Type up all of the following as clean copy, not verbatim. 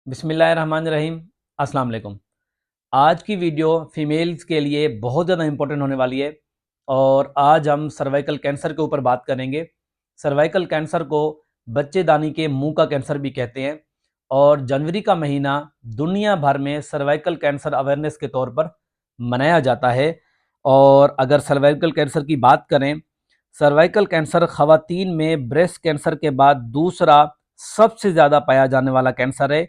बिस्मिल्लाहिर्रहमानिर्रहीम। अस्सलाम वालेकुम। आज की वीडियो फीमेल्स के लिए बहुत ज़्यादा इंपॉर्टेंट होने वाली है और आज हम सर्वाइकल कैंसर के ऊपर बात करेंगे। सर्वाइकल कैंसर को बच्चेदानी के मुंह का कैंसर भी कहते हैं और जनवरी का महीना दुनिया भर में सर्वाइकल कैंसर अवेयरनेस के तौर पर मनाया जाता है। और अगर सर्वाइकल कैंसर की बात करें, सर्वाइकल कैंसर ख़वातीन में ब्रेस्ट कैंसर के बाद दूसरा सबसे ज़्यादा पाया जाने वाला कैंसर है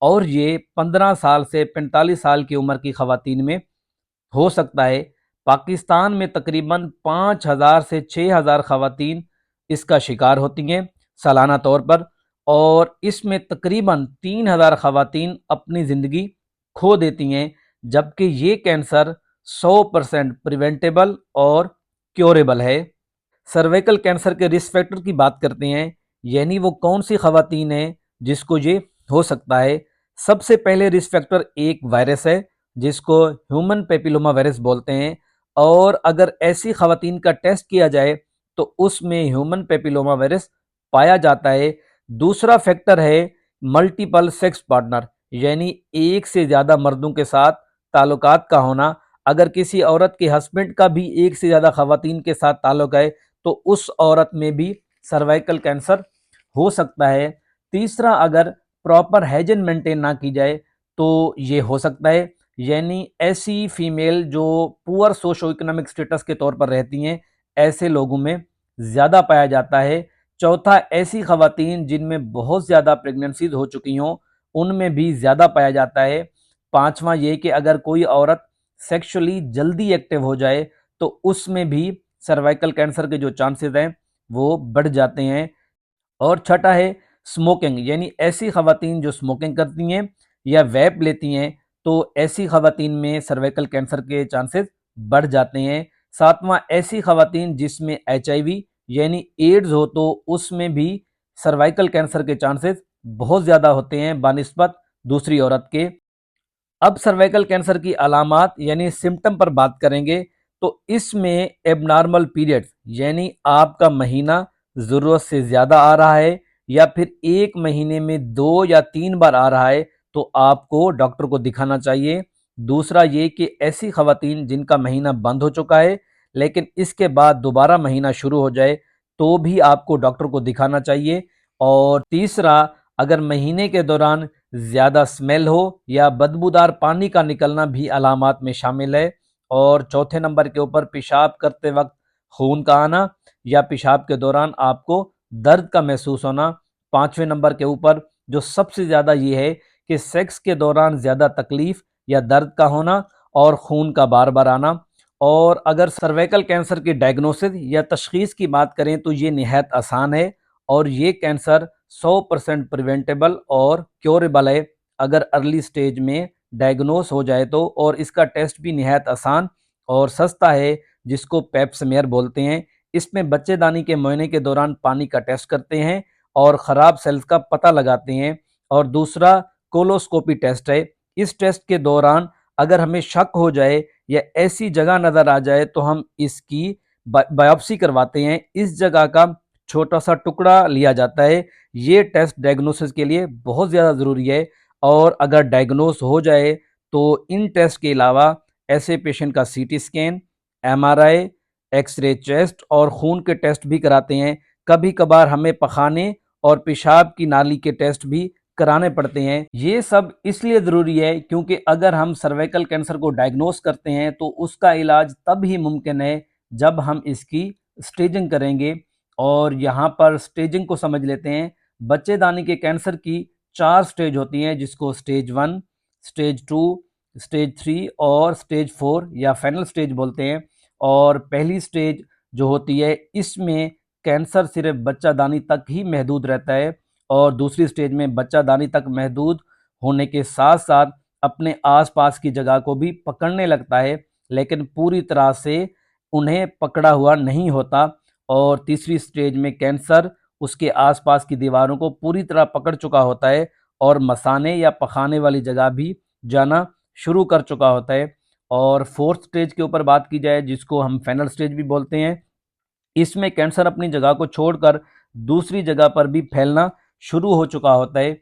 और ये 15 साल से 45 साल की उम्र की ख़वातीन में हो सकता है। पाकिस्तान में तकरीबन 5000 से 6000 ख़वातीन इसका शिकार होती हैं सालाना तौर पर और इसमें तकरीबन 3000 ख़वातीन अपनी ज़िंदगी खो देती हैं, जबकि ये कैंसर 100% प्रिवेंटेबल और क्योरेबल है। सर्वाइकल कैंसर के रिस्क फैक्टर की बात करते हैं, यानी वो कौन सी ख़वातीन हैं जिसको ये हो सकता है। सबसे पहले रिस्क फैक्टर एक वायरस है जिसको ह्यूमन पेपिलोमा वायरस बोलते हैं और अगर ऐसी ख़वातीन का टेस्ट किया जाए तो उसमें ह्यूमन पेपिलोमा वायरस पाया जाता है। दूसरा फैक्टर है मल्टीपल सेक्स पार्टनर, यानी एक से ज़्यादा मर्दों के साथ ताल्लुकात का होना। अगर किसी औरत के हस्बैंड का भी एक से ज़्यादा ख़वातीन के साथ ताल्लुक है तो उस औरत में भी सर्वाइकल कैंसर हो सकता है। तीसरा, अगर प्रॉपर हाइजीन मेंटेन ना की जाए तो ये हो सकता है, यानी ऐसी फीमेल जो पुअर सोशो इकोनॉमिक स्टेटस के तौर पर रहती हैं, ऐसे लोगों में ज़्यादा पाया जाता है। चौथा, ऐसी ख़वातीन जिनमें बहुत ज़्यादा प्रेगनेंसीज हो चुकी हों, उनमें भी ज़्यादा पाया जाता है। पांचवा ये कि अगर कोई औरत सेक्सुअली जल्दी एक्टिव हो जाए तो उसमें भी सर्वाइकल कैंसर के जो चांसेस हैं वो बढ़ जाते हैं। और छठा है स्मोकिंग, यानी ऐसी ख़वातीन जो स्मोकिंग करती हैं या वैप लेती हैं तो ऐसी ख़वातीन में सर्वाइकल कैंसर के चांसेस बढ़ जाते हैं। सातवां, ऐसी ख़वातीन जिसमें HIV यानी एड्स हो तो उसमें भी सर्वाइकल कैंसर के चांसेस बहुत ज़्यादा होते हैं बानिस्बत दूसरी औरत के। अब सर्वाइकल कैंसर की अलामात यानी सिम्टम पर बात करेंगे तो इसमें एबनॉर्मल पीरियड्स, यानी आपका महीना ज़रूरत से ज़्यादा आ रहा है या फिर एक महीने में 2 या 3 बार आ रहा है तो आपको डॉक्टर को दिखाना चाहिए। दूसरा ये कि ऐसी ख़वातीन जिनका महीना बंद हो चुका है लेकिन इसके बाद दोबारा महीना शुरू हो जाए तो भी आपको डॉक्टर को दिखाना चाहिए। और तीसरा, अगर महीने के दौरान ज़्यादा स्मेल हो या बदबूदार पानी का निकलना भी अलामात में शामिल है। और चौथे नंबर के ऊपर पेशाब करते वक्त खून का आना या पेशाब के दौरान आपको दर्द का महसूस होना। पांचवें नंबर के ऊपर जो सबसे ज़्यादा ये है कि सेक्स के दौरान ज़्यादा तकलीफ या दर्द का होना और खून का बार बार आना। और अगर सर्वाइकल कैंसर की डायग्नोसिस या तशखीस की बात करें तो ये निहायत आसान है और ये कैंसर 100% प्रिवेंटेबल और क्योरेबल है अगर अर्ली स्टेज में डायग्नोस हो जाए तो। और इसका टेस्ट भी निहायत आसान और सस्ता है जिसको पेप स्मेयर बोलते हैं। इसमें बच्चेदानी के महीने के दौरान पानी का टेस्ट करते हैं और ख़राब सेल्स का पता लगाते हैं। और दूसरा कोलोस्कोपी टेस्ट है। इस टेस्ट के दौरान अगर हमें शक हो जाए या ऐसी जगह नज़र आ जाए तो हम इसकी बायोप्सी करवाते हैं। इस जगह का छोटा सा टुकड़ा लिया जाता है। ये टेस्ट डायग्नोसिस के लिए बहुत ज़्यादा ज़रूरी है और अगर डायग्नोस हो जाए तो इन टेस्ट के अलावा ऐसे पेशेंट का CT scan, MRI, x-ray chest और खून के टेस्ट भी कराते हैं। कभी कभार हमें पखाने और पेशाब की नाली के टेस्ट भी कराने पड़ते हैं। ये सब इसलिए ज़रूरी है क्योंकि अगर हम सर्वाइकल कैंसर को डायग्नोस करते हैं तो उसका इलाज तब ही मुमकिन है जब हम इसकी स्टेजिंग करेंगे। और यहाँ पर स्टेजिंग को समझ लेते हैं। बच्चेदानी के कैंसर की 4 स्टेज होती हैं जिसको स्टेज 1, स्टेज 2, स्टेज 3 और स्टेज 4 या फाइनल स्टेज बोलते हैं। और पहली स्टेज जो होती है इसमें कैंसर सिर्फ बच्चादानी तक ही महदूद रहता है और दूसरी स्टेज में बच्चादानी तक महदूद होने के साथ साथ अपने आसपास की जगह को भी पकड़ने लगता है लेकिन पूरी तरह से उन्हें पकड़ा हुआ नहीं होता। और तीसरी स्टेज में कैंसर उसके आसपास की दीवारों को पूरी तरह पकड़ चुका होता है और मसाने या पखाने वाली जगह भी जाना शुरू कर चुका होता है। और फोर्थ स्टेज के ऊपर बात की जाए जिसको हम फाइनल स्टेज भी बोलते हैं, इसमें कैंसर अपनी जगह को छोड़कर दूसरी जगह पर भी फैलना शुरू हो चुका होता है।